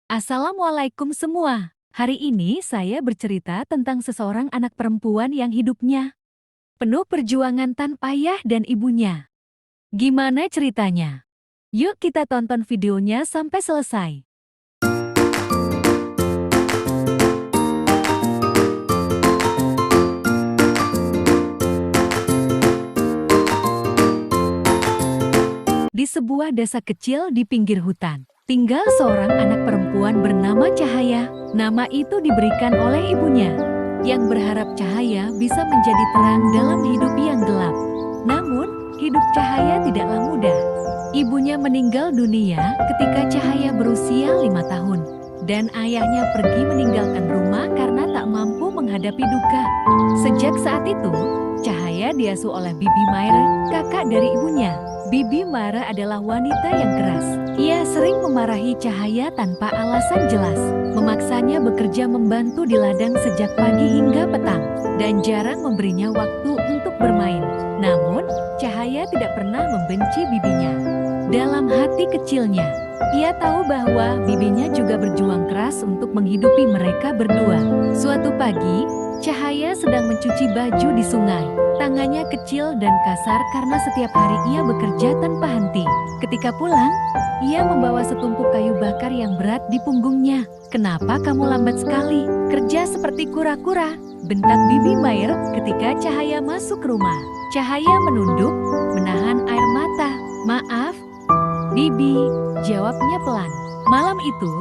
Assalamualaikum semua. Hari ini saya bercerita tentang seseorang anak perempuan yang hidupnya penuh perjuangan tanpa ayah dan ibunya. Gimana ceritanya? Yuk kita tonton videonya sampai selesai. Di sebuah desa kecil di pinggir hutan, tinggal seorang anak perempuan bernama Cahaya. Nama itu diberikan oleh ibunya, yang berharap Cahaya bisa menjadi terang dalam hidup yang gelap. Namun, hidup Cahaya tidaklah mudah. Ibunya meninggal dunia ketika Cahaya berusia 5 tahun. Dan ayahnya pergi meninggalkan rumah karena tak mampu menghadapi duka. Sejak saat itu, Cahaya diasuh oleh Bibi Maire, kakak dari ibunya. Bibi Maire adalah wanita yang keras. Ia sering memarahi Cahaya tanpa alasan jelas, memaksanya bekerja membantu di ladang sejak pagi hingga petang, dan jarang memberinya waktu untuk bermain. Namun, Cahaya tidak pernah membenci bibinya. Dalam hati kecilnya, ia tahu bahwa bibinya juga berjuang keras untuk menghidupi mereka berdua. Suatu pagi, Cahaya sedang mencuci baju di sungai. Tangannya kecil dan kasar karena setiap hari ia bekerja tanpa henti. Ketika pulang, ia membawa setumpuk kayu bakar yang berat di punggungnya. "Kenapa kamu lambat sekali? Kerja seperti kura-kura," bentak Bibi Maire ketika Cahaya masuk rumah. Cahaya menunduk, menahan air mata. "Maaf, Bibi," jawabnya pelan. Malam itu,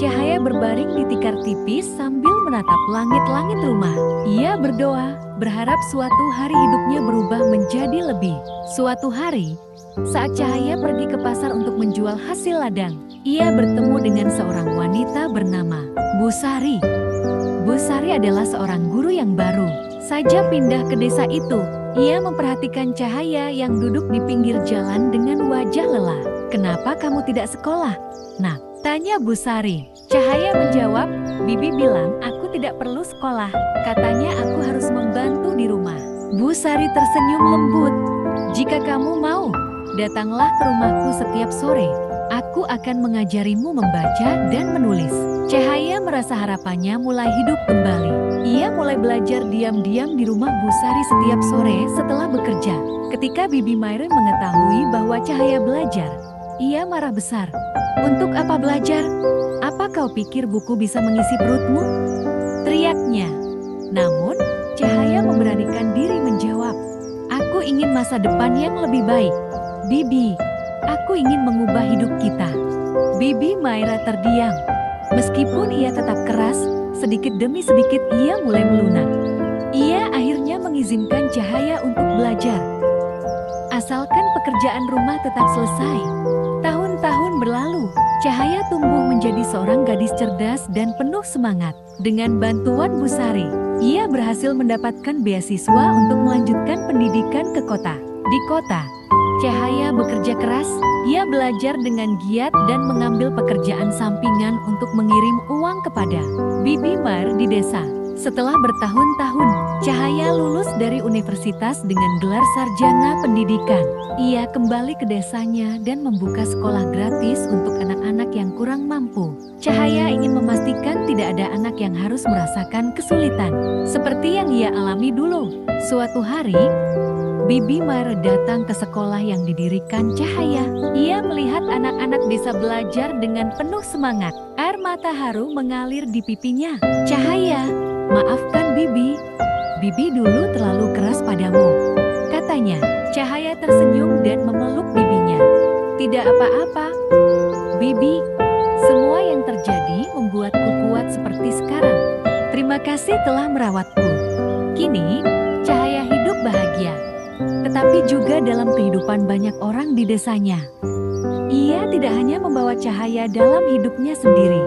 Cahaya berbaring di tikar tipis sambil menatap langit-langit rumah. Ia berdoa, berharap suatu hari hidupnya berubah menjadi lebih. Suatu hari, saat Cahaya pergi ke pasar untuk menjual hasil ladang, ia bertemu dengan seorang wanita bernama Bu Sari. Bu Sari adalah seorang guru yang baru saja pindah ke desa itu. Ia memperhatikan Cahaya yang duduk di pinggir jalan dengan wajah lelah. "Kenapa kamu tidak sekolah, Nak?" tanya Bu Sari. Cahaya menjawab, "Bibi bilang aku tidak perlu sekolah. Katanya aku harus membantu di rumah." Bu Sari tersenyum lembut. "Jika kamu mau, datanglah ke rumahku setiap sore. Aku akan mengajarimu membaca dan menulis." Cahaya merasa harapannya mulai hidup kembali. Ia mulai belajar diam-diam di rumah Bu Sari setiap sore setelah bekerja. Ketika Bibi Maire mengetahui bahwa Cahaya belajar, ia marah besar. "Untuk apa belajar? Apa kau pikir buku bisa mengisi perutmu?" teriaknya. Namun, Cahaya memberanikan diri menjawab, "Aku ingin masa depan yang lebih baik. Bibi, aku ingin mengubah hidup kita." Bibi Maire terdiam. Meskipun ia tetap keras, sedikit demi sedikit ia mulai melunak. Ia akhirnya mengizinkan Cahaya untuk belajar. Asalkan pekerjaan rumah tetap selesai. Tahun-tahun berlalu, Cahaya tumbuh menjadi seorang gadis cerdas dan penuh semangat. Dengan bantuan Bu Sari, ia berhasil mendapatkan beasiswa untuk melanjutkan pendidikan ke kota. Di kota, Cahaya bekerja keras. Ia belajar dengan giat dan mengambil pekerjaan sampingan untuk mengirim uang kepada Bibi Maire di desa. Setelah bertahun-tahun, Cahaya lulus dari universitas dengan gelar sarjana pendidikan. Ia kembali ke desanya dan membuka sekolah gratis untuk anak-anak yang kurang mampu. Cahaya ingin memastikan tidak ada anak yang harus merasakan kesulitan seperti yang ia alami dulu. Suatu hari, Bibi Maire datang ke sekolah yang didirikan Cahaya. Ia melihat anak-anak desa belajar dengan penuh semangat. Air mata haru mengalir di pipinya. "Cahaya, maafkan Bibi. Bibi dulu terlalu keras padamu," katanya. Cahaya tersenyum dan memeluk bibinya. "Tidak apa-apa, Bibi. Semua yang terjadi membuatku kuat seperti sekarang. Terima kasih telah merawatku." Kini, Cahaya hidup bahagia, tetapi juga dalam kehidupan banyak orang di desanya. Ia tidak hanya membawa cahaya dalam hidupnya sendiri,